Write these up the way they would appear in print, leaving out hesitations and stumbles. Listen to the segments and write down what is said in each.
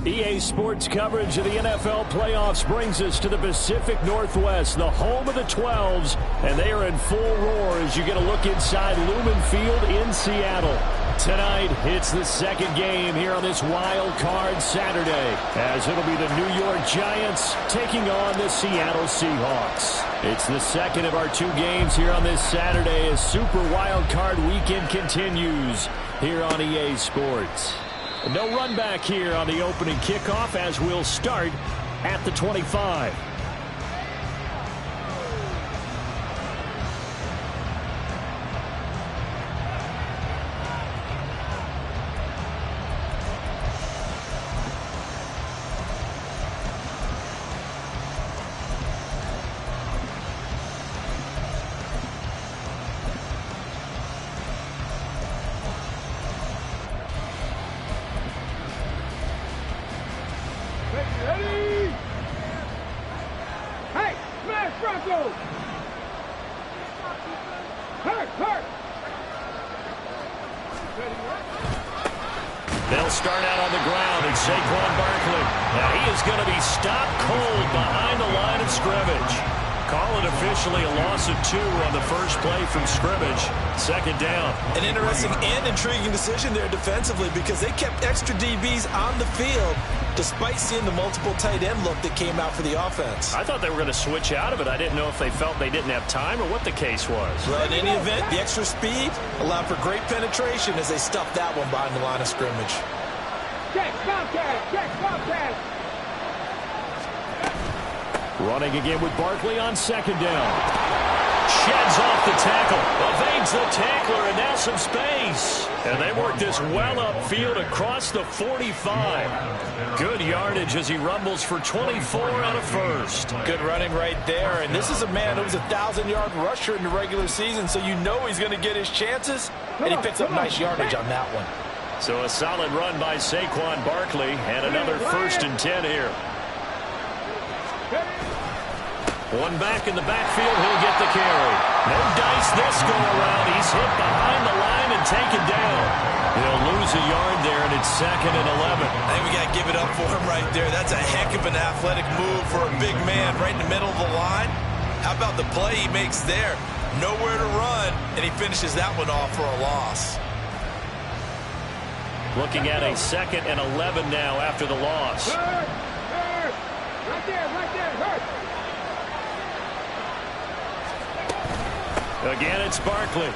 EA Sports coverage of the NFL playoffs brings us to the Pacific Northwest, the home of the 12s, and they are in full roar as you get a look inside Lumen Field in Seattle. Tonight, it's the second game here on this wild card Saturday, as it'll be the New York Giants taking on the Seattle Seahawks. It's the second of our two games here on this Saturday as Super Wild Card Weekend continues here on EA Sports. No run back here on the opening kickoff as we'll start at the 25. They'll start out on the ground, and Saquon Barkley. Now he is going to be stopped cold behind the line of scrimmage. Call it officially a loss of 2 on the first play from scrimmage. Second down. An interesting and intriguing decision there defensively because they kept extra DBs on the field despite seeing the multiple tight end look that came out for the offense. I thought they were going to switch out of it. I didn't know if they felt they didn't have time or what the case was. Well, in any event, the extra speed allowed for great penetration as they stuffed that one behind the line of scrimmage. Check, Bobcat! Check, Bobcat! Running again with Barkley on second down. Sheds off the tackle, evades the tackler, and now some space. And they work this well upfield across the 45. Good yardage as he rumbles for 24 on a first. Good running right there. And this is a man who was a 1,000-yard rusher in the regular season, so you know he's going to get his chances. And he picks up nice yardage on that one. So a solid run by Saquon Barkley, and another 1st and 10 here. One back in the backfield, he'll get the carry. No dice this go around. He's hit behind the line and taken down. He'll lose a yard there, and it's 2nd and 11. I think we got to give it up for him right there. That's a heck of an athletic move for a big man right in the middle of the line. How about the play he makes there? Nowhere to run, and he finishes that one off for a loss. Looking at a 2nd and 11 now after the loss. Hurt! Right there, hurt! Again, it's Barkley.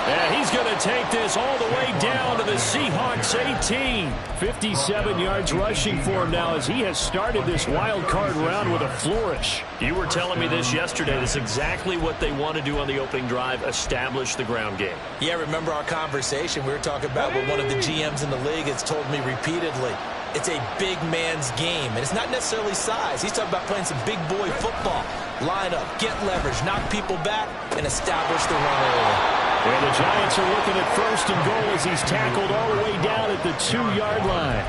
And he's going to take this all the way down to the Seahawks 18. 57 yards rushing for him now as he has started this wild card round with a flourish. You were telling me this yesterday. That's exactly what they want to do on the opening drive, establish the ground game. Yeah, remember our conversation we were talking about what one of the GMs in the league has told me repeatedly. It's a big man's game, and it's not necessarily size. He's talking about playing some big boy football. Line up, get leverage, knock people back, and establish the run early. And the Giants are looking at 1st and goal as he's tackled all the way down at the 2-yard line.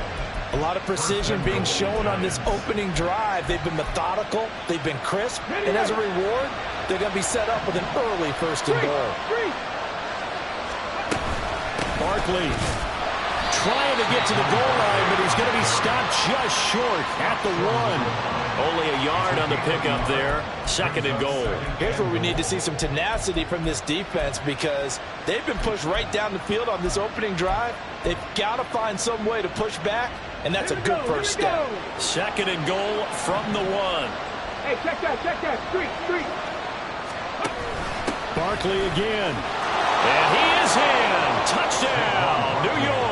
A lot of precision being shown on this opening drive. They've been methodical, they've been crisp, and as a reward, they're going to be set up with an early 1st and goal. Barkley trying to get to the goal line, but he's going to be stopped just short at the 1. Only a yard on the pickup there. 2nd and goal. Here's where we need to see some tenacity from this defense because they've been pushed right down the field on this opening drive. They've got to find some way to push back, and that's a good first step. 2nd and goal from the 1. Hey, check that. Street. Barkley again. And he is in. Touchdown, New York.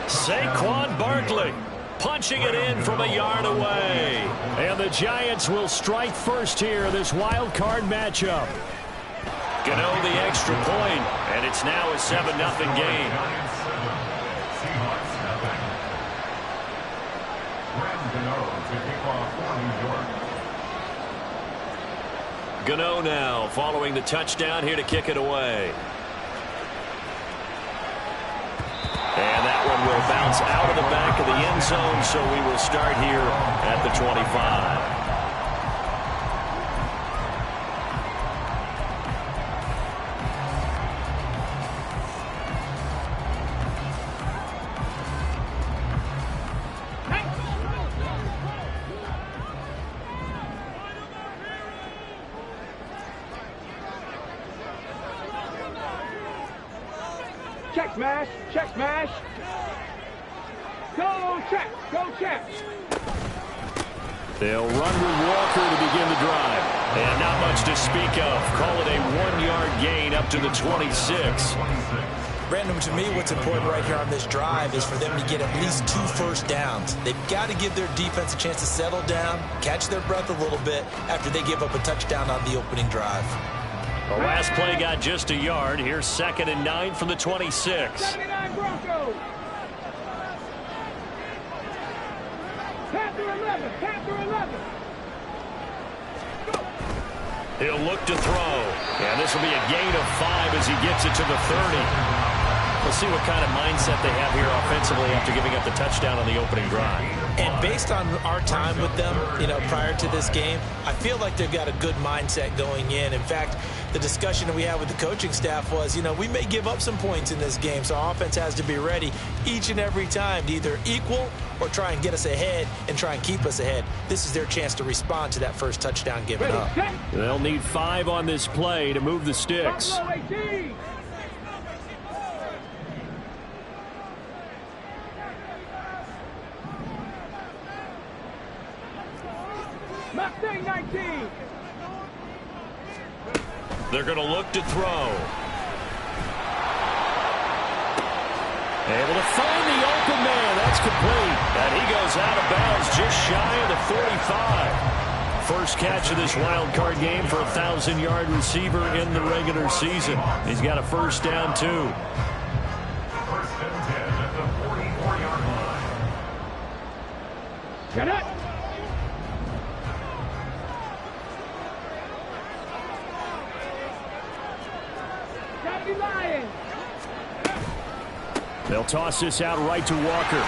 Saquon Barkley punching it in from a yard away. And the Giants will strike first here, this wild card matchup. Gano the extra point, and it's now a 7-0 game. Gano now following the touchdown here to kick it away. And that one will bounce out of the back of the end zone, so we will start here at the 25. Check smash, check smash. Go check, go check. They'll run with Walker to begin the drive. And not much to speak of. Call it a 1-yard gain up to the 26. Brandon, to me, what's important right here on this drive is for them to get at least 2 first downs. They've got to give their defense a chance to settle down, catch their breath a little bit after they give up a touchdown on the opening drive. The last play got just a yard. Here's 2nd and 9 from the 26. 79 Broncos. Panther 11, Panther 11. He'll look to throw. And this will be a gain of 5 as he gets it to the 30. We'll see what kind of mindset they have here offensively after giving up the touchdown on the opening drive. And based on our time with them, prior to this game, I feel like they've got a good mindset going in. In fact, the discussion that we had with the coaching staff was, we may give up some points in this game, so our offense has to be ready each and every time to either equal or try and get us ahead and try and keep us ahead. This is their chance to respond to that first touchdown given up. They'll need 5 on this play to move the sticks. Buffalo 18. Mustang 19. They're going to look to throw. Able to find the open man. That's complete. And he goes out of bounds just shy of the 45. First catch of this wild card game for a 1,000-yard receiver in the regular season. He's got a first down, too. First and 10 at the 44-yard line. Get it. Lions. They'll toss this out right to Walker.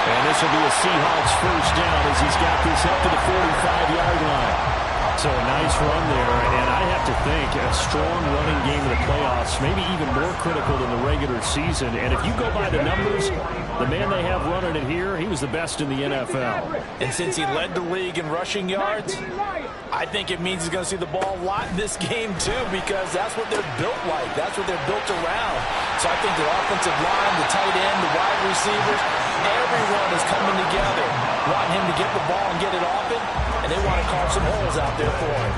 And this will be a Seahawks first down as he's got this up to the 45-yard line. So a nice run there, and I have to think a strong running game in the playoffs, maybe even more critical than the regular season. And if you go by the numbers, the man they have running it here, he was the best in the NFL. And since he led the league in rushing yards, I think it means he's going to see the ball a lot in this game, too, because that's what they're built like. That's what they're built around. So I think the offensive line, the tight end, the wide receivers, everyone is coming together, wanting him to get the ball and get it often, and they want to carve some holes out there for him.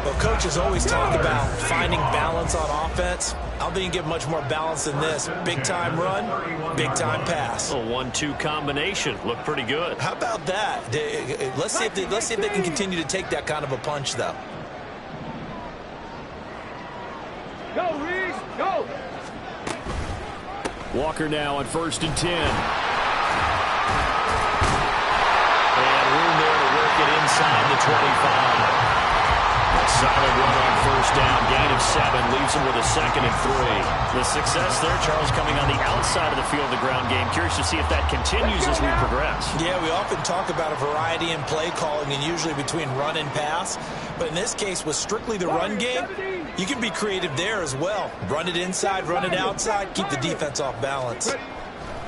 Well, coaches always talk about finding balance on offense. I don't think you get much more balance than this. Big-time run, big-time pass. A 1-2 combination. Looked pretty good. How about that? Let's see if they can continue to take that kind of a punch, though. Go, Reed, go. Walker now on 1st and 10. And room there to work it inside the 25. Solid run on first down, gain of 7, leaves him with a 2nd and 3. The success there, Charles, coming on the outside of the field of the ground game. Curious to see if that continues as we progress. Yeah, we often talk about a variety in play calling and usually between run and pass. But in this case, with strictly the run game, you can be creative there as well. Run it inside, run it outside, keep the defense off balance.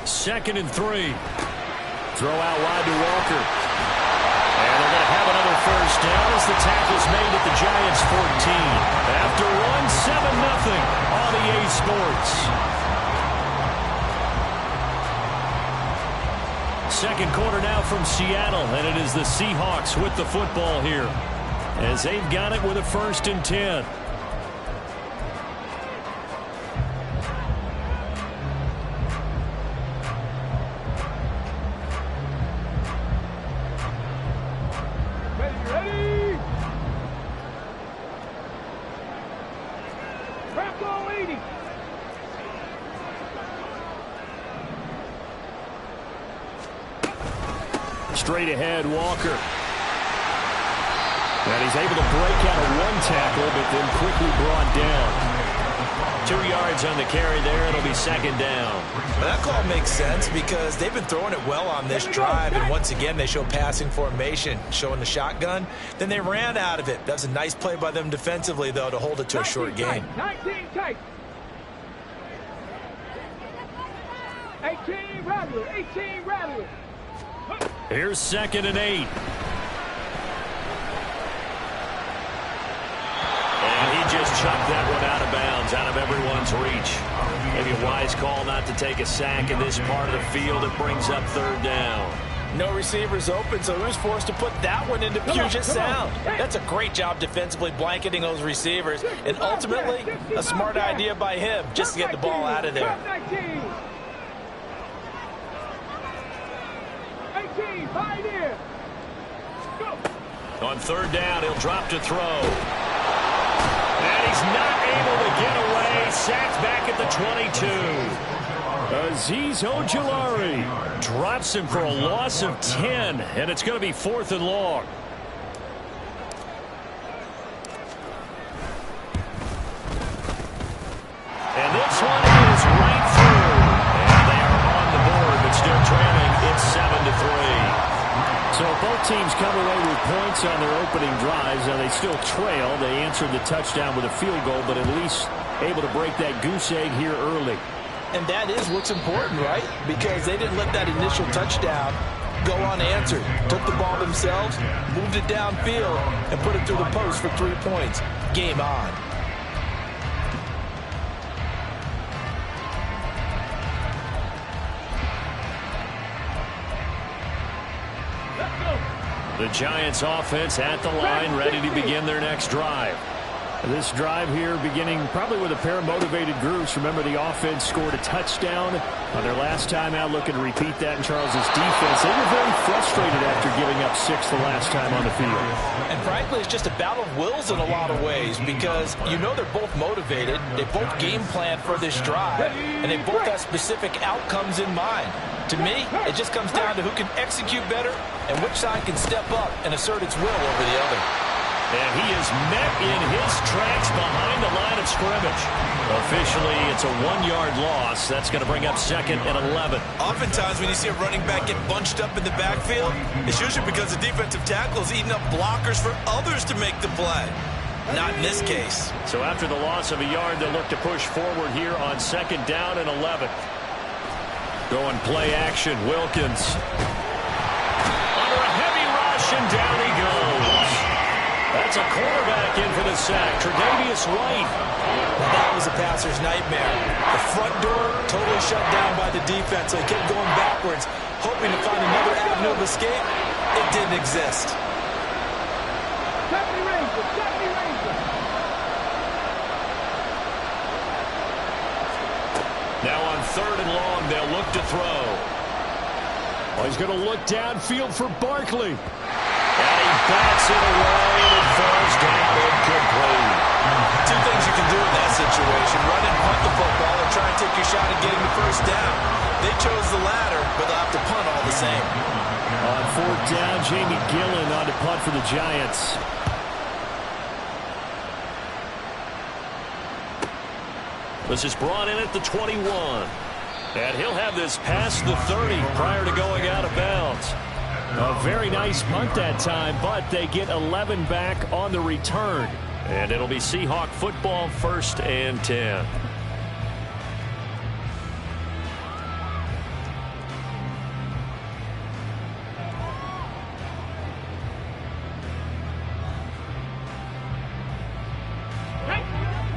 2nd and 3. Throw out wide to Walker. And they're going to have another first down as the tackle's made at the Giants' 14. After 1, 7-0 on EA Sports. Second quarter now from Seattle, and it is the Seahawks with the football here as they've got it with a 1st and 10. Ready. Bronco 80. Straight ahead, Walker. And he's able to break out of one tackle, but then quickly brought down. 2 yards on the carry there. It'll be second down. Well, that call makes sense because they've been throwing it well on this drive, and once again they show passing formation, showing the shotgun. Then they ran out of it. That was a nice play by them defensively, though, to hold it to a short gain. 19 tight. 18 rattler. 18 rattler. Here's 2nd and 8. And he just chucked that one out of bounds, out of everyone's reach. Maybe a wise call not to take a sack in this part of the field. It brings up 3rd down. No receivers open, so who's forced to put that one into Puget Sound? That's a great job defensively blanketing those receivers, and ultimately a smart idea by him just to get the ball out of there. 18, fight in. On 3rd down, he'll drop to throw. And he's not able to get away. Sacked back at the 22. Azeez Ojulari drops him for a loss of 10, and it's going to be 4th and long. And this one is right through. And they are on the board, but still trailing. It's 7-3. So both teams come away with points on their opening drives. Now they still trail. They answered the touchdown with a field goal, but at least able to break that goose egg here early. And that is what's important, right? Because they didn't let that initial touchdown go unanswered. Took the ball themselves, moved it downfield, and put it through the post for 3 points. Game on. The Giants offense at the line, ready to begin their next drive. This drive here beginning probably with a pair of motivated groups. Remember, the offense scored a touchdown on their last time out, looking to repeat that in Charles's defense. They were very frustrated after giving up 6 the last time on the field. And frankly, it's just a battle of wills in a lot of ways because you know they're both motivated. They both game plan for this drive, and they both have specific outcomes in mind. To me, it just comes down to who can execute better and which side can step up and assert its will over the other. And he is met in his tracks behind the line of scrimmage. Officially, it's a 1-yard loss. That's going to bring up 2nd and 11. Oftentimes, when you see a running back get bunched up in the backfield, it's usually because the defensive tackle is eating up blockers for others to make the play. Not in this case. So after the loss of a yard, they'll look to push forward here on 2nd down and 11. Going play action, Wilkins. Under a heavy rush, and down he goes. That's a quarterback in for the sack, Tre'Davious White. That was a passer's nightmare. The front door totally shut down by the defense, so he kept going backwards, hoping to find another avenue of escape. It didn't exist. Now on 3rd and long, they'll look to throw. Oh, he's going to look downfield for Barkley. And he bats it away, and it falls down incomplete. 2 things you can do in that situation. Run and punt the football and try and take your shot at getting the 1st down. They chose the latter, but they'll have to punt all the same. On 4th down, Jamie Gillen on to punt for the Giants. This is brought in at the 21. And he'll have this past the 30 prior to going out of bounds. A very nice punt that time, but they get 11 back on the return. And it'll be Seahawk football, 1st and 10.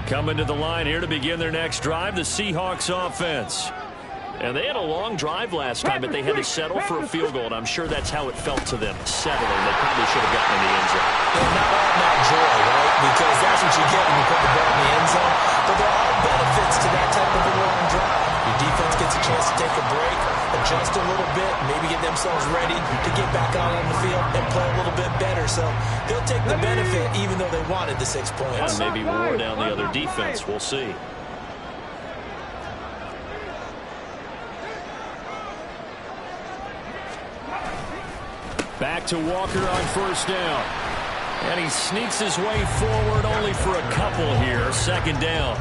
Coming to the line here to begin their next drive, the Seahawks offense. And they had a long drive last time, but they had to settle for a field goal, and I'm sure that's how it felt to them, settling. They probably should have gotten in the end zone. Not all not joy, right? Because that's what you get when you put the ball in the end zone. But there are benefits to that type of a long drive. Your defense gets a chance to take a break, adjust a little bit, maybe get themselves ready to get back out on the field and play a little bit better. So they'll take the benefit even though they wanted the 6 points. And maybe wore down the other defense. We'll see. Back to Walker on 1st down. And he sneaks his way forward only for a couple here. Second down.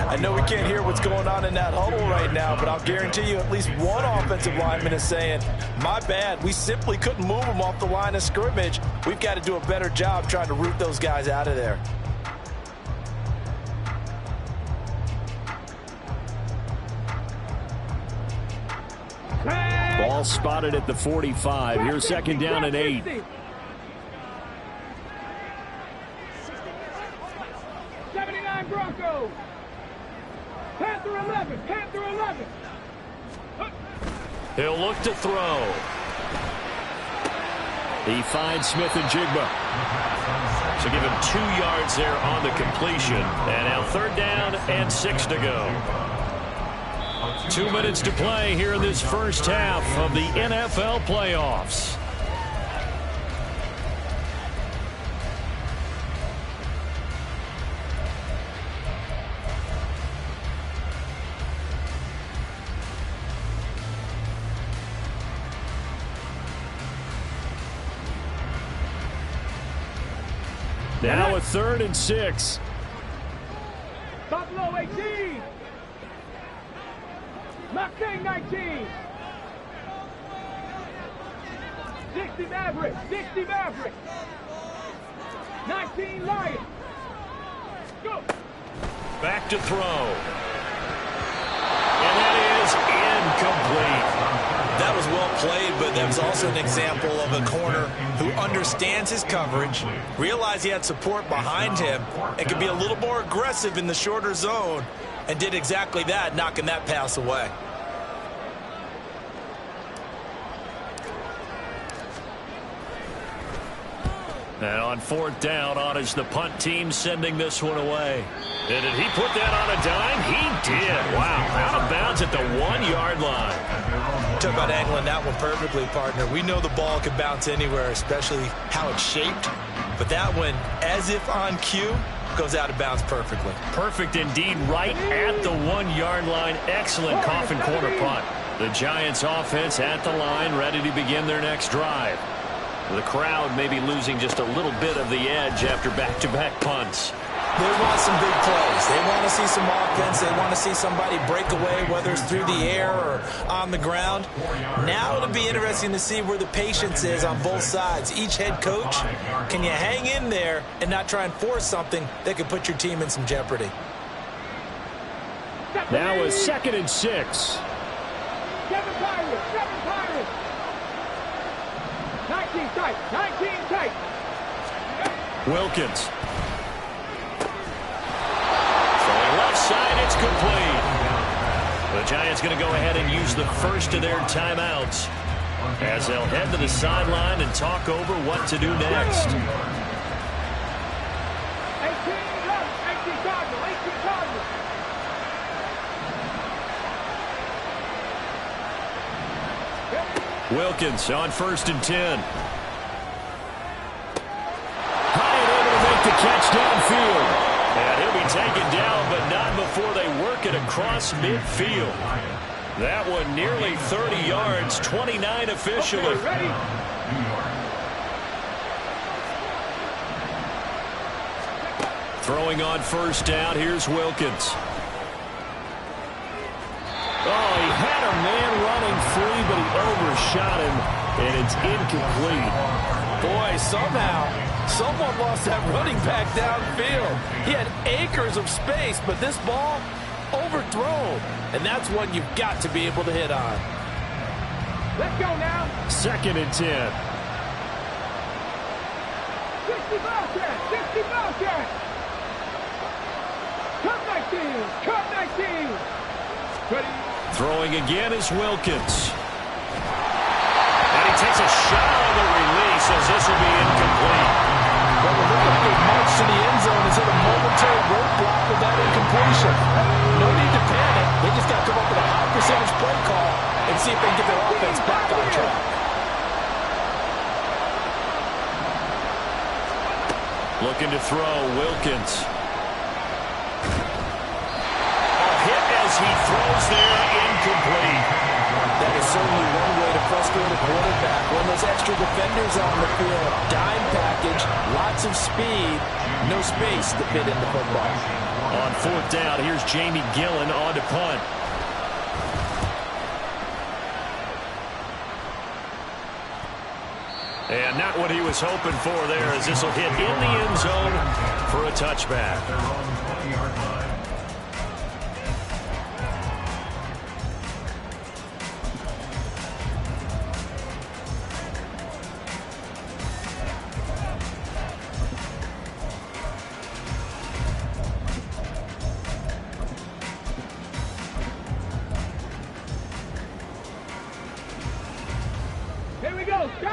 I know we can't hear what's going on in that huddle right now, but I'll guarantee you at least one offensive lineman is saying, my bad, we simply couldn't move them off the line of scrimmage. We've got to do a better job trying to root those guys out of there. Ball spotted at the 45. Here's second down and 8. Broncos. Panther 11. Panther 11. He'll look to throw. He finds Smith and Jigba. So give him 2 yards there on the completion. And now third down and 6 to go. 2 minutes to play here in this first half of the NFL playoffs. Now a 3rd and 6. Buffalo 18. Mustang 19. 60 Maverick. 60 Maverick. 19 Lions. Go. Back to throw. And that is incomplete. That was well played, but that was also an example of a corner who understands his coverage, realized he had support behind him, and could be a little more aggressive in the shorter zone, and did exactly that, knocking that pass away. And on 4th down, on is the punt team sending this one away. And did he put that on a dime? He did. Wow. Out of bounds at the 1-yard line. Talk about angling that one perfectly, partner. We know the ball can bounce anywhere, especially how it's shaped. But that one, as if on cue, goes out of bounds perfectly. Perfect indeed, right at the 1-yard line. Excellent coffin corner punt. The Giants offense at the line, ready to begin their next drive. The crowd may be losing just a little bit of the edge after back-to-back punts. They want some big plays. They want to see some offense. They want to see somebody break away, whether it's through the air or on the ground. Now it'll be interesting to see where the patience is on both sides. Each head coach, can you hang in there and not try and force something that could put your team in some jeopardy? Now a 2nd and 6. 7 Pirates. 7 Pirates. 19 tight. 19 tight. Wilkins. Left side, it's complete. The Giants going to go ahead and use the first of their timeouts as they'll head to the sideline and talk over what to do next. 18 Cardinals. 18 Cardinals. Wilkins on 1st and 10. High and able to make the catch downfield. And he'll be taken down, but not before they work it across midfield. That one nearly 30 yards, 29 officially. Throwing on 1st down, here's Wilkins. Oh, he had a man running free, but he overshot him, and it's incomplete. Boy, somehow someone lost that running back downfield. He had acres of space, but this ball overthrown. And that's one you've got to be able to hit on. Let's go now. 2nd and 10. 60 Bobcats. 60 Bobcats. Cut 19. Cut 19. Ready. Throwing again is Wilkins. And he takes a shot on the release as this will be incomplete. Well, it looked like they marched to the end zone and hit a momentary roadblock with that incompletion. No need to panic. They just got to come up with a high percentage play call and see if they can get their offense back on track. Looking to throw, Wilkins. A hit as he throws there, incomplete. That is certainly one way to frustrated quarterback. When those extra defenders on the field, dime package, lots of speed, no space to fit in the football. On fourth down, here's Jamie Gillen on to punt. And not what he was hoping for there, as this will hit in the end zone for a touchback.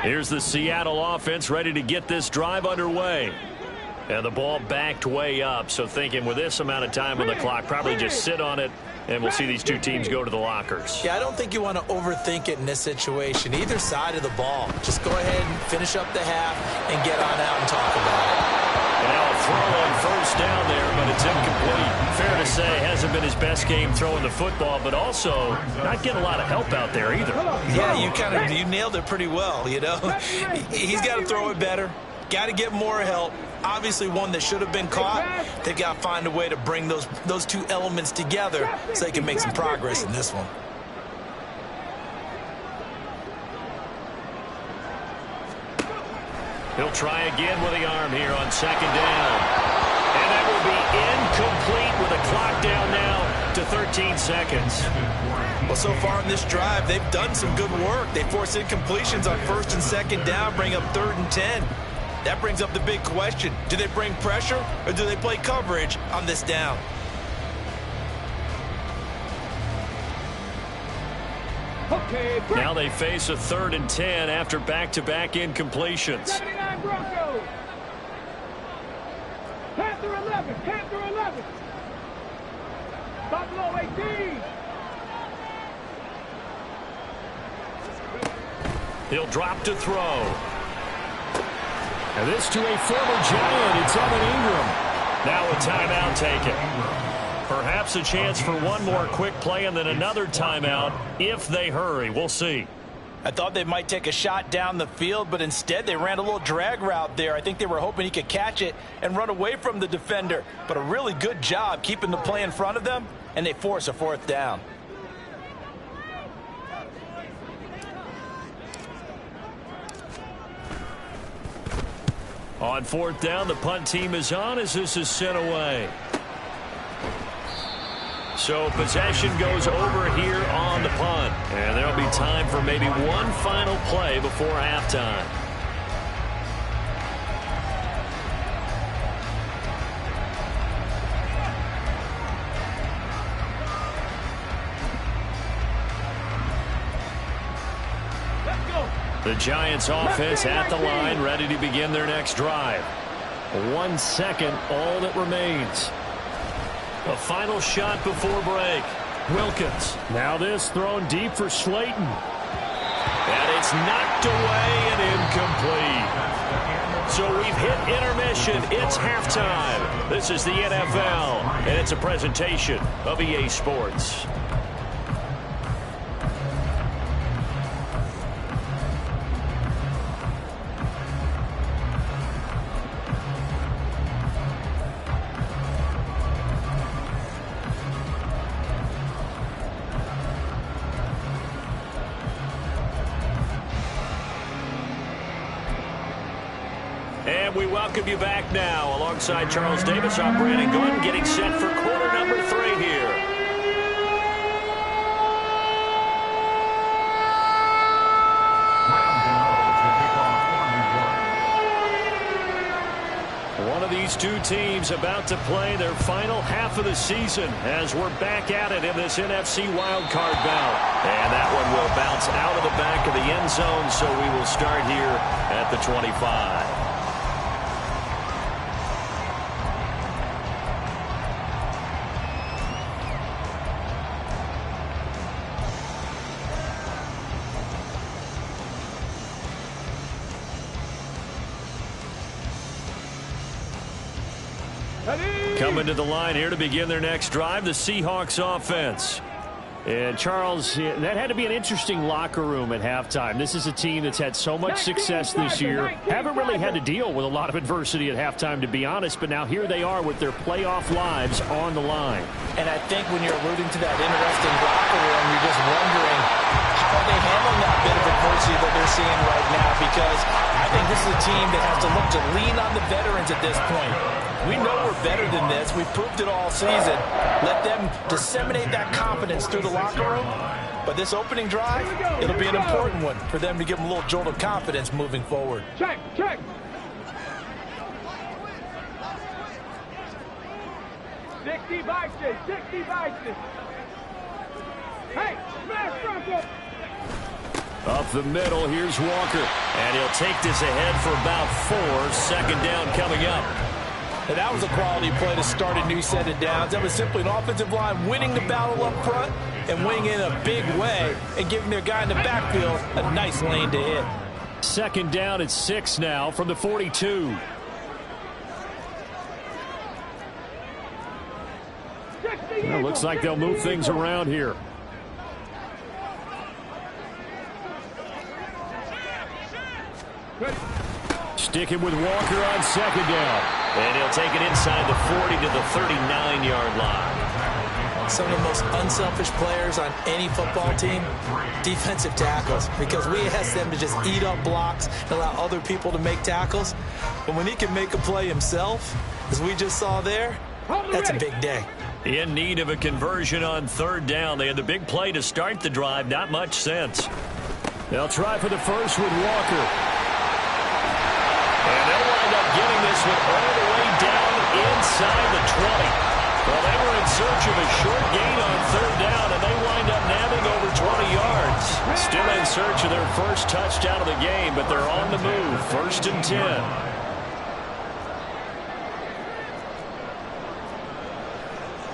Here's the Seattle offense ready to get this drive underway. And the ball backed way up, so thinking with this amount of time on the clock, probably just sit on it, and we'll see these two teams go to the lockers. Yeah, I don't think you want to overthink it in this situation. Either side of the ball. Just go ahead and finish up the half and get on out and talk about it. And now a throw on first down there, but it's incomplete. Fair to say, hasn't been his best game throwing the football, but also not getting a lot of help out there either. Yeah, you nailed it pretty well, you know. He's got to throw it better. Got to get more help. Obviously one that should have been caught. They've got to find a way to bring those two elements together so they can make some progress in this one. He'll try again with the arm here on second down. And that will be incomplete with a clock down now to 13 seconds. Well, so far in this drive, they've done some good work. They force incompletions on first and second down, bring up 3rd and 10. That brings up the big question. Do they bring pressure or do they play coverage on this down? Now they face a 3rd and 10 after back-to-back incompletions. 79 Broncos. Panther 11. Panther 11. Buffalo 18. He'll drop to throw. And this to a former Giant. It's Evan Ingram. Now a timeout taken. Perhaps a chance for one more quick play and then another timeout if they hurry. We'll see. I thought they might take a shot down the field, but instead they ran a little drag route there. I think they were hoping he could catch it and run away from the defender. But a really good job keeping the play in front of them, and they force a 4th down. On 4th down, the punt team is on as this is sent away. So possession goes over here on the punt. And there'll be time for maybe one final play before halftime. The Giants offense at the line, ready to begin their next drive. 1 second, all that remains. A final shot before break. Wilkins. Now this thrown deep for Slayton. And it's knocked away and incomplete. So we've hit intermission. It's halftime. This is the NFL, and it's a presentation of EA Sports. And we welcome you back now. Alongside Charles Davis, I'm Brandon Gunn, getting set for quarter number 3 here. One of these two teams about to play their final half of the season as we're back at it in this NFC wildcard bout. And that one will bounce out of the back of the end zone, so we will start here at the 25. Coming to the line here to begin their next drive, the Seahawks offense. And, Charles, that had to be an interesting locker room at halftime. This is a team that's had so much success this year. Haven't really had to deal with a lot of adversity at halftime, to be honest. But now here they are with their playoff lives on the line. And I think when you're alluding to that interesting locker room, you're just wondering how are they handling that bit of adversity that they're seeing right now. Because I think this is a team that has to look to lean on the veterans at this point. We know we're better than this. We've proved it all season. Let them disseminate that confidence through the locker room. But this opening drive, it'll be an important one for them to give them a little jolt of confidence moving forward. Check, check. Sixty boxes, 60 boxes. Hey, smash Bronco. Up the middle, here's Walker. And he'll take this ahead for about 4. Second down coming up. And that was a quality play to start a new set of downs. That was simply an offensive line winning the battle up front and winning in a big way and giving their guy in the backfield a nice lane to hit. Second down at 6 now from the 42. Well, looks like they'll move things around here. Sticking with Walker on second down. And he'll take it inside the 40 to the 39-yard line. Some of the most unselfish players on any football team, defensive tackles, because we ask them to just eat up blocks and allow other people to make tackles. But when he can make a play himself, as we just saw there, that's a big day. In need of a conversion on third down. They had the big play to start the drive. Not much sense. They'll try for the first with Walker. And they'll wind up getting this one all the way down inside the 20. Well, they were in search of a short gain on third down, and they wind up nabbing over 20 yards. Still in search of their first touchdown of the game, but they're on the move. First and 10.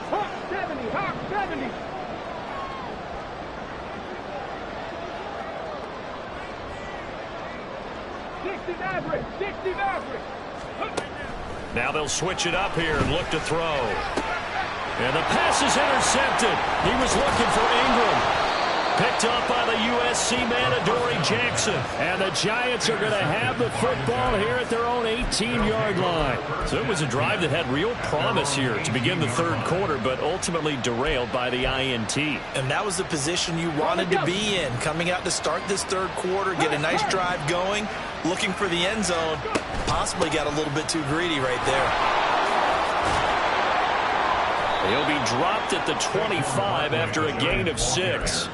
Hawk 70, Hawk 70. Maverick, 60 Maverick. Now they'll switch it up here and look to throw. And the pass is intercepted. He was looking for Ingram. Picked up by the USC man, Adoree Jackson. And the Giants are going to have the football here at their own 18-yard line. So it was a drive that had real promise here to begin the third quarter, but ultimately derailed by the INT. And that was the position you wanted to be in, coming out to start this third quarter, get a nice drive going, looking for the end zone. Possibly got a little bit too greedy right there. He'll be dropped at the 25 after a gain of 6.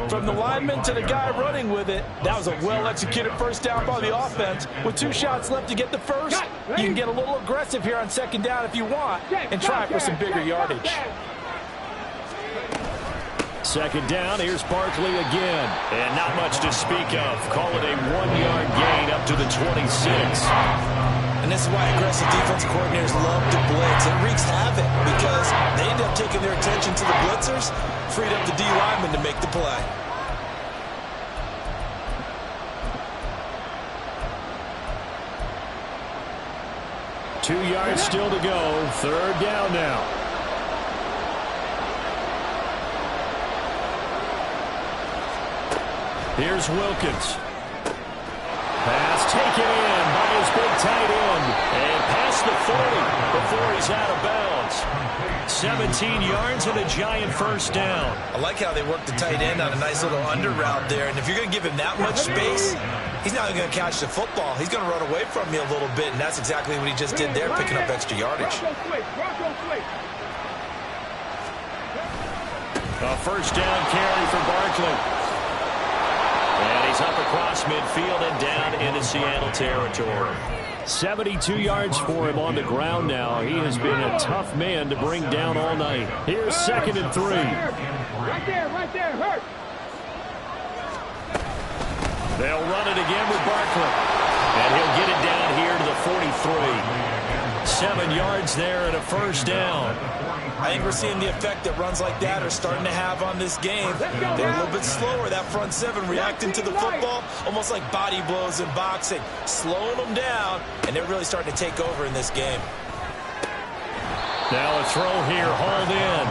From the lineman to the guy running with it, that was a well-executed first down by the offense. With 2 shots left to get the first, you can get a little aggressive here on second down if you want and try for some bigger yardage. Second down, here's Barkley again. And not much to speak of. Call it a 1-yard gain up to the 26. And this is why aggressive defensive coordinators love to blitz. It wreaks havoc because they end up taking their attention to the blitzers, freed up the D lineman to make the play. Two yards still to go. Third down now. Here's Wilkins. Pass taken in by his big tight end. And past the 40 before he's out of bounds. 17 yards and a Giant first down. I like how they work the tight end on a nice little under route there. And if you're going to give him that much space, he's not going to catch the football. He's going to run away from you a little bit. And that's exactly what he just did there, picking up extra yardage. A first down carry for Barkley. And he's up across midfield and down into Seattle territory. 72 yards for him on the ground now. He has been a tough man to bring down all night. Here's second and 3. Right there, hurt. They'll run it again with Barkley. And he'll get it down here to the 43. 7 yards there and a first down. I think we're seeing the effect that runs like that are starting to have on this game. They're a little bit slower, that front seven, reacting to the football, almost like body blows in boxing, slowing them down, and they're really starting to take over in this game. Now a throw here, hauled in.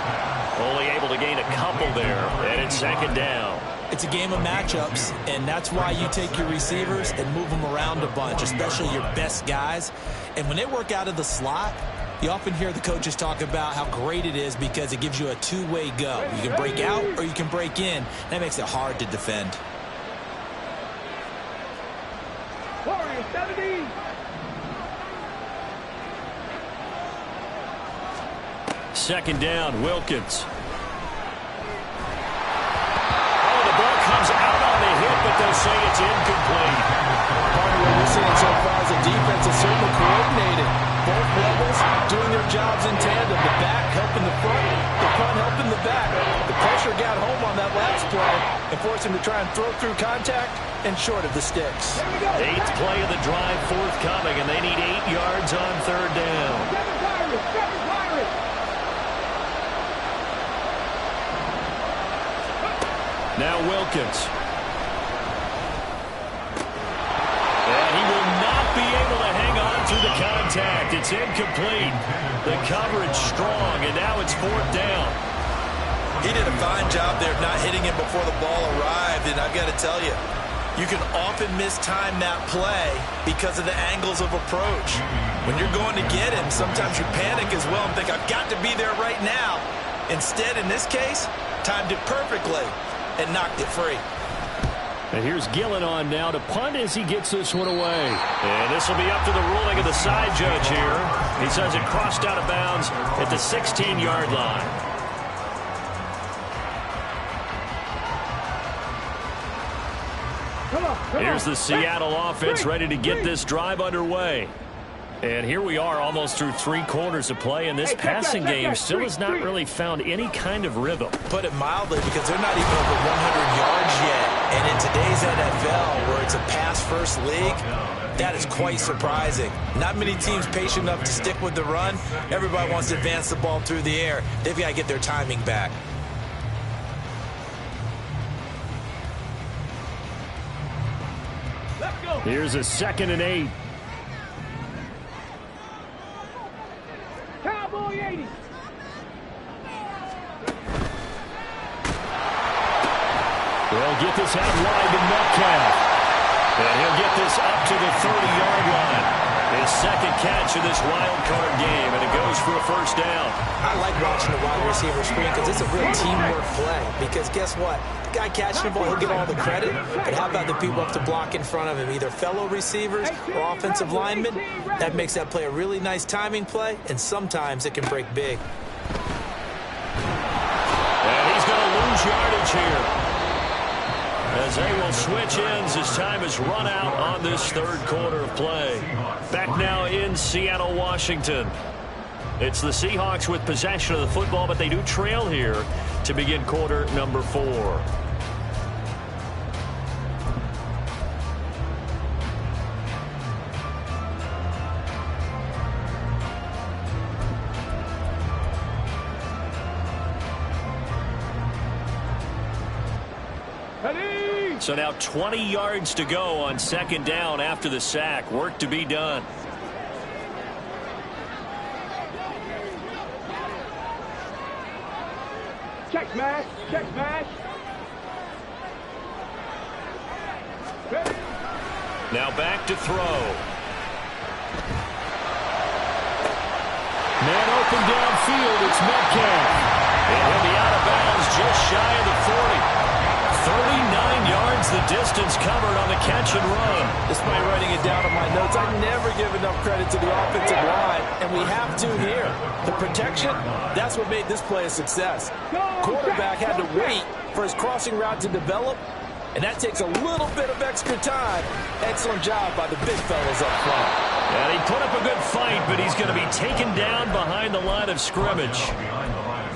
Only able to gain a couple there, and it's second down. It's a game of matchups, and that's why you take your receivers and move them around a bunch, especially your best guys. And when they work out of the slot, you often hear the coaches talk about how great it is because it gives you a two-way go. You can break out or you can break in. That makes it hard to defend. Warriors 70. Second down, Wilkins. Oh, the ball comes out on the hit, but they'll say it's incomplete. Part of what we're seeing so far is the defense is certainly coordinated. Both levels doing their jobs in tandem. The back helping the front helping the back. The pressure got home on that last play and forced him to try and throw through contact and short of the sticks. 8th play of the drive forthcoming, and they need 8 yards on third down. Now Wilkins. And he will not be able to hang on through the contact. It's incomplete. The coverage strong, and now it's 4th down. He did a fine job there of not hitting him before the ball arrived, and I've got to tell you, you can often mistime that play because of the angles of approach. When you're going to get him, sometimes you panic as well and think, I've got to be there right now. Instead, in this case, timed it perfectly and knocked it free. And here's Gillen on now to punt as he gets this one away. And this will be up to the ruling of the side judge here. He says it crossed out of bounds at the 16-yard line. Here's the Seattle offense ready to get this drive underway. And here we are almost through 3 quarters of play, and this passing game still has not really found any kind of rhythm. Put it mildly, because they're not even over 100 yards yet. And in today's NFL, where it's a pass-first league, that is quite surprising. Not many teams patient enough to stick with the run. Everybody wants to advance the ball through the air. They've got to get their timing back. Here's a 2nd and 8. Cowboy 80. They'll get this out wide to Metcalf. And he'll get this up to the 30-yard line. His 2nd catch of this wild card game, and it goes for a 1st down. I like watching the wide receiver screen because it's a real teamwork play. Because guess what? The guy catching the ball, he'll get all the credit. But how about the people up to block in front of him, either fellow receivers or offensive linemen? That makes that play a really nice timing play, and sometimes it can break big. And he's going to lose yardage here, as they will switch ends as time has run out on this 3rd quarter of play. Back now in Seattle, Washington. It's the Seahawks with possession of the football, but they do trail here to begin quarter number 4. So now 20 yards to go on 2nd down after the sack. Work to be done. Check smash. Check smash. Now back to throw. Man open downfield. It's Metcalf. And he'll be out of bounds just shy of the 40. 39 yards the distance covered on the catch and run. Despite writing it down on my notes, I never give enough credit to the offensive line, and we have to here. The protection, that's what made this play a success. Quarterback had to wait for his crossing route to develop, and that takes a little bit of extra time. Excellent job by the big fellas up front. And he put up a good fight, but he's going to be taken down behind the line of scrimmage.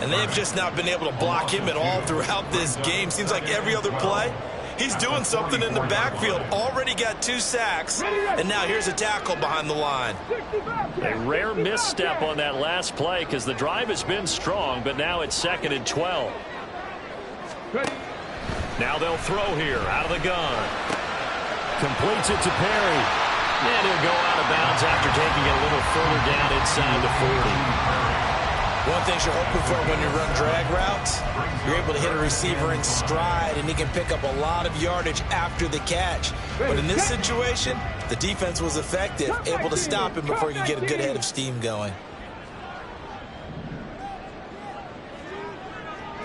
And they've just not been able to block him at all throughout this game. Seems like every other play, he's doing something in the backfield. Already got 2 sacks, and now here's a tackle behind the line. A rare misstep on that last play because the drive has been strong, but now it's 2nd and 12. Now they'll throw here out of the gun. Completes it to Perry. And he'll go out of bounds after taking it a little further down inside the 40. One thing you're hoping for when you run drag routes, you're able to hit a receiver in stride, and he can pick up a lot of yardage after the catch. But in this situation, the defense was effective, able to stop him before he could get a good head of steam going.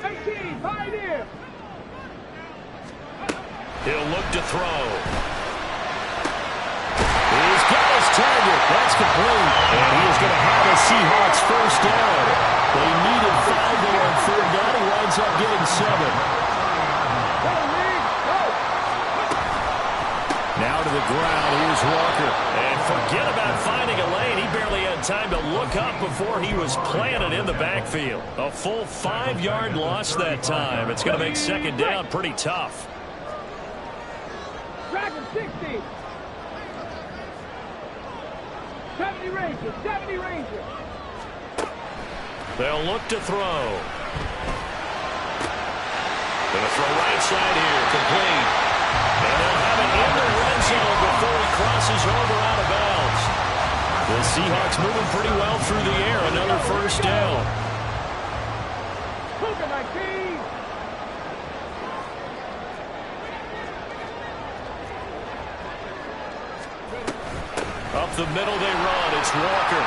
18, pioneer. He'll look to throw. He's got his target. That's complete. And he is going to have a Seahawks first down. They needed 5 there on third down. He winds up getting 7. Now to the ground. Here's Walker. And forget about finding a lane. He barely had time to look up before he was planted in the backfield. A full 5-yard loss that time. It's going to make second down pretty tough. Dragon 60. 70 Rangers. 70 Rangers. They'll look to throw. Going to throw right side here. Complete. And they'll have it in the red zone before he crosses over out of bounds. The Seahawks moving pretty well through the air. Another first down. Cougar 19. Up the middle they run. It's Walker.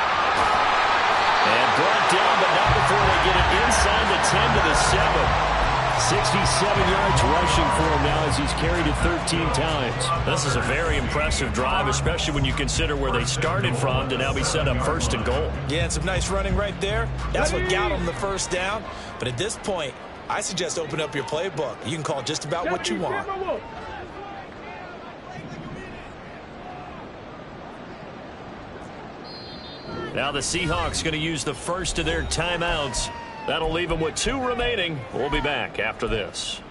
And brought down, but not before they get it inside the 10 to the 7. 67 yards rushing for him now as he's carried it 13 times. This is a very impressive drive, especially when you consider where they started from to now be set up first and goal. Yeah, and some nice running right there. That's what got them the first down. But at this point, I suggest open up your playbook. You can call just about what you want. Now the Seahawks going to use the first of their timeouts. That'll leave them with 2 remaining. We'll be back after this.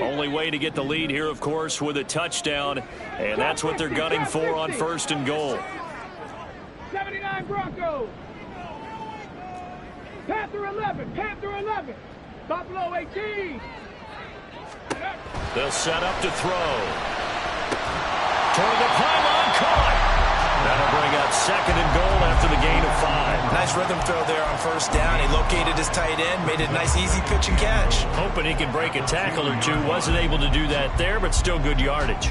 Only way to get the lead here, of course, with a touchdown. And that's what they're gunning for on first and goal. 79 Broncos. Panther 11. Panther 11. Buffalo 18. They'll set up to throw. Toward the pylon, caught. That'll bring up second and goal after the gain of 5. Nice rhythm throw there on first down. He located his tight end, made it a nice easy pitch and catch. Hoping he can break a tackle or two. Wasn't able to do that there, but still good yardage.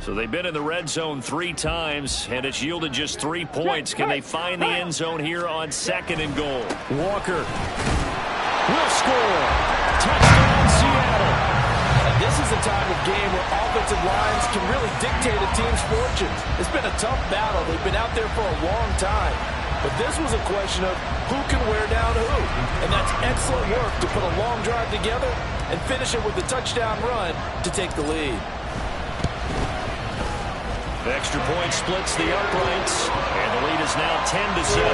So they've been in the red zone 3 times, and it's yielded just 3 points. Can they find the end zone here on second and goal? Walker will score. Touchdown, Seattle. And this is a time of game where offensive lines can really dictate a team's fortunes. It's been a tough battle. They've been out there for a long time. But this was a question of who can wear down who. And that's excellent work to put a long drive together and finish it with a touchdown run to take the lead. Extra point splits the uprights, and the lead is now 10 to 7.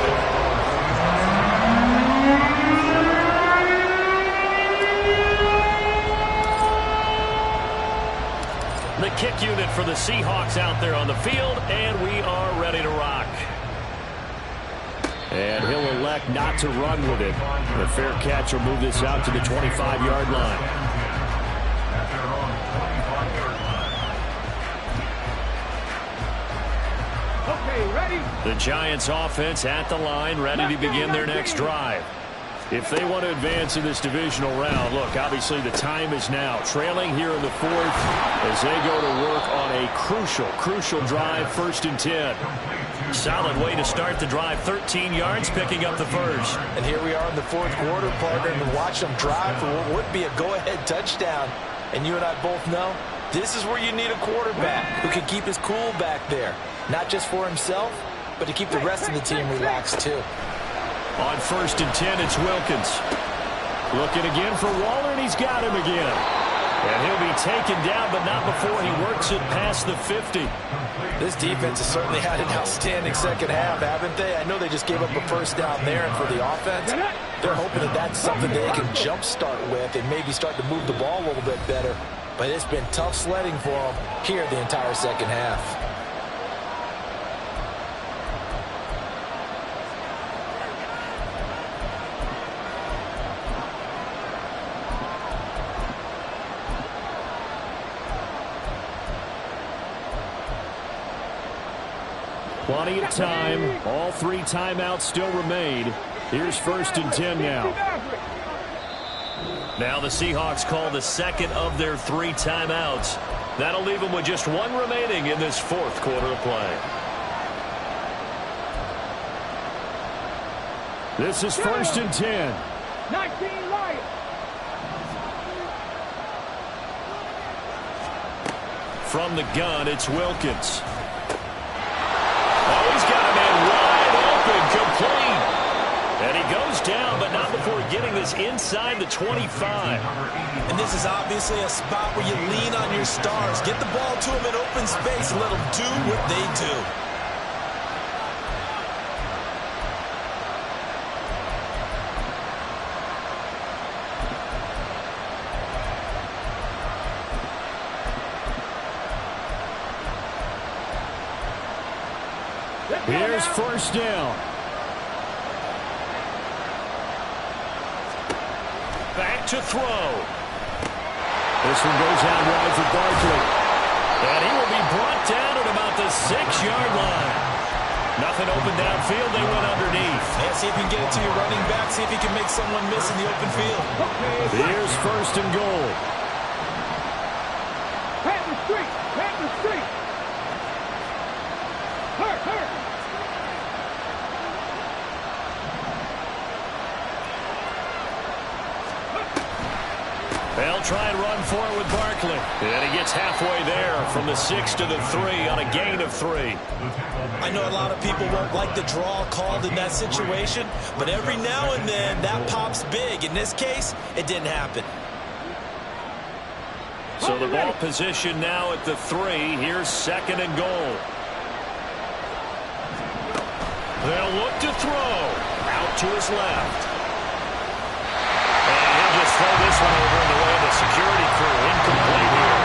The kick unit for the Seahawks out there on the field, and we are ready to rock. And he'll elect not to run with it. The fair catch will move this out to the 25-yard line. Ready? The Giants offense at the line, ready to begin their next drive. If they want to advance in this divisional round, look, obviously the time is now. Trailing here in the 4th as they go to work on a crucial drive, 1st and 10. Solid way to start the drive, 13 yards, picking up the first. And here we are in the 4th quarter, partner, and watch them drive for what would be a go-ahead touchdown. And you and I both know this is where you need a quarterback who can keep his cool back there. Not just for himself, but to keep the rest of the team relaxed, too. On 1st and 10, it's Wilkins. Looking again for Waller, and he's got him again. And he'll be taken down, but not before he works it past the 50. This defense has certainly had an outstanding second half, haven't they? I know they just gave up a first down there, and for the offense, they're hoping that that's something they can jumpstart with and maybe start to move the ball a little bit better. but it's been tough sledding for them here the entire second half. Plenty of time. All 3 timeouts still remain. Here's 1st and 10 now. Now the Seahawks call the second of their 3 timeouts. That'll leave them with just 1 remaining in this 4th quarter of play. This is 1st and 10. 19 Lions. From the gun, it's Wilkins. Oh, he's got a man wide open, complete. And he goes down, but not before getting this inside the 25. And this is obviously a spot where you lean on your stars. Get the ball to them in open space and let them do what they do. Here's 1st down. Back to throw. This one goes out wide for Barkley. And he will be brought down at about the 6-yard line. Nothing open downfield. They went underneath. Yeah, see if you can get it to your running back. See if you can make someone miss in the open field. Here's 1st and goal. Panther Street. Panther Street. Hurt. They'll try and run for it with Barkley. And he gets halfway there from the 6 to the 3 on a gain of 3. I know a lot of people won't like the draw called in that situation, but every now and then that pops big. In this case, it didn't happen. So the ball position now at the 3. Here's 2nd and goal. They'll look to throw. Out to his left. And he'll just throw this one over in the way of the security crew. Incomplete here.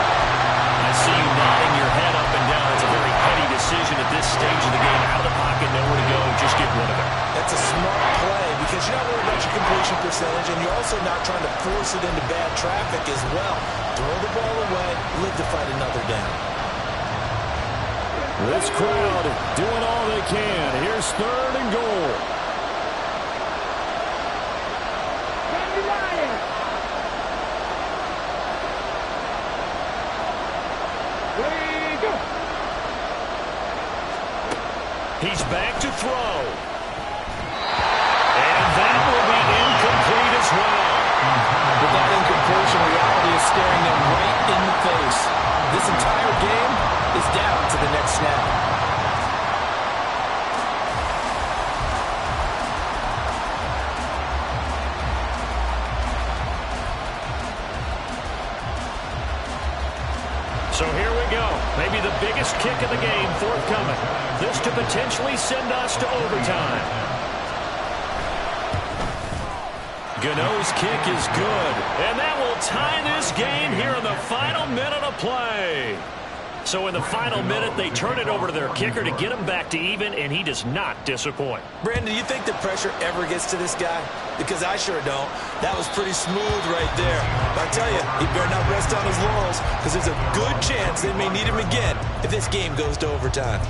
I see you nodding your head up and down. It's a very heady decision at this stage of the game. Out of the pocket, nowhere to go. Just get rid of it. That's a smart play because you're not worried about your completion percentage, and you're also not trying to force it into bad traffic as well. Throw the ball away, live to fight another down. This crowd doing all they can. Here's 3rd and goal. Lions. Way go. He's back to throw. And that will be incomplete as well. With that incompletion, reality is staring them right in the face. This entire game is down to the next snap. So here we go. Maybe the biggest kick of the game forthcoming. This to potentially send us to overtime. Gano's kick is good. And that will tie this game here in the final minute of play. So in the final minute, they turn it over to their kicker to get him back to even, and he does not disappoint. Brandon, do you think the pressure ever gets to this guy? Because I sure don't. That was pretty smooth right there. But I tell you, he better not rest on his laurels because there's a good chance they may need him again if this game goes to overtime.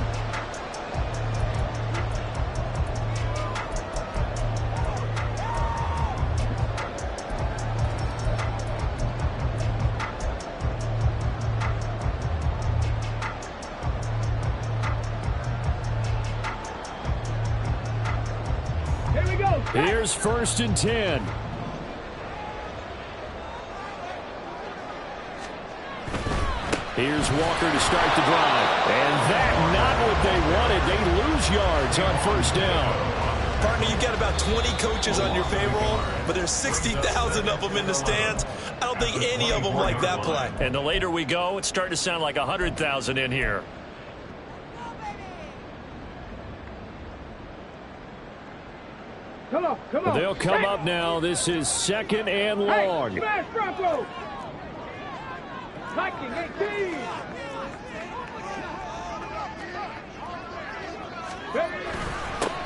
Here's 1st and 10. Here's Walker to start the drive. And that not what they wanted. They lose yards on 1st down. Partner, you've got about 20 coaches on your payroll, but there's 60,000 of them in the stands. I don't think any of them like that play. And the later we go, it's starting to sound like 100,000 in here. Come on. They'll come up now. This is 2nd and long. Hey, smash Broncos. 19-18.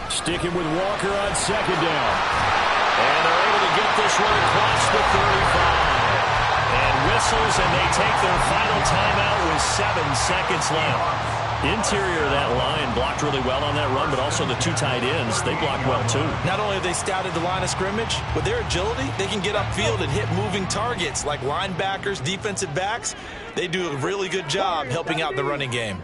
Sticking with Walker on second down. And they're able to get this one across the 35. And whistles, and they take their final timeout with 7 seconds left. Interior of that line blocked really well on that run, but also the two tight ends, they blocked well too. Not only have they scouted the line of scrimmage, with their agility, they can get upfield and hit moving targets like linebackers, defensive backs. They do a really good job helping out the running game.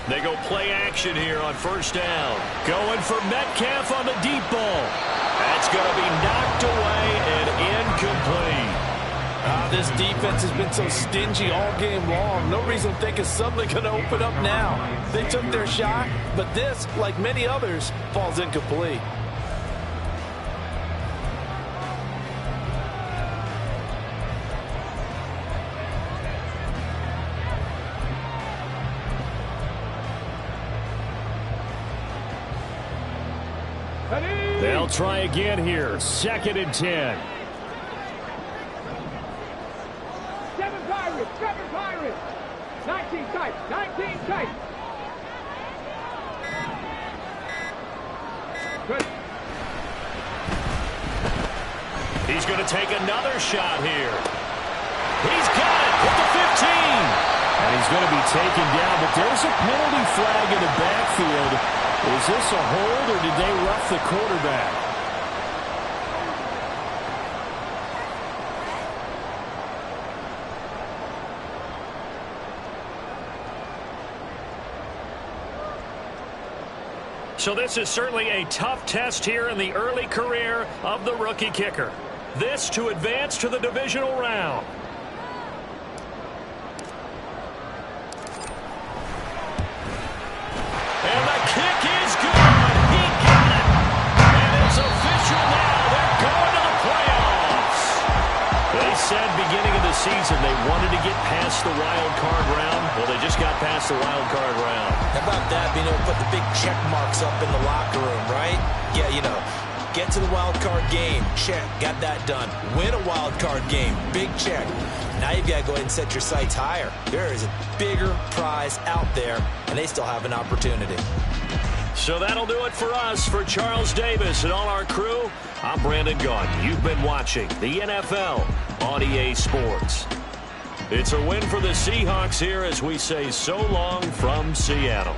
They go play action here on first down. Going for Metcalf on the deep ball. That's going to be knocked away and incomplete. This defense has been so stingy all game long. No reason to think it's suddenly going to open up now. They took their shot, but this, like many others, falls incomplete. They'll try again here. 2nd and 10. Seven Pirates. 19 tight. 19 tight. Good. He's going to take another shot here. He's got it at the 15. And he's going to be taken down, but there's a penalty flag in the backfield. Is this a hold, or did they rough the quarterback? So this is certainly a tough test here in the early career of the rookie kicker. This to advance to the divisional round. And the kick is good. He got it. And it's official now. They're going to the playoffs. They said beginning of the season they wanted to get past the wild card round. Well, they just got past the wild card round. How about that, being able to put the big check marks up in the locker room, right? Yeah, you know, get to the wild card game, check, got that done. Win a wild card game, big check. Now you've got to go ahead and set your sights higher. There is a bigger prize out there, and they still have an opportunity. So that'll do it for us. For Charles Davis and all our crew, I'm Brandon Gaudin. You've been watching the NFL on EA Sports. It's a win for the Seahawks here as we say so long from Seattle.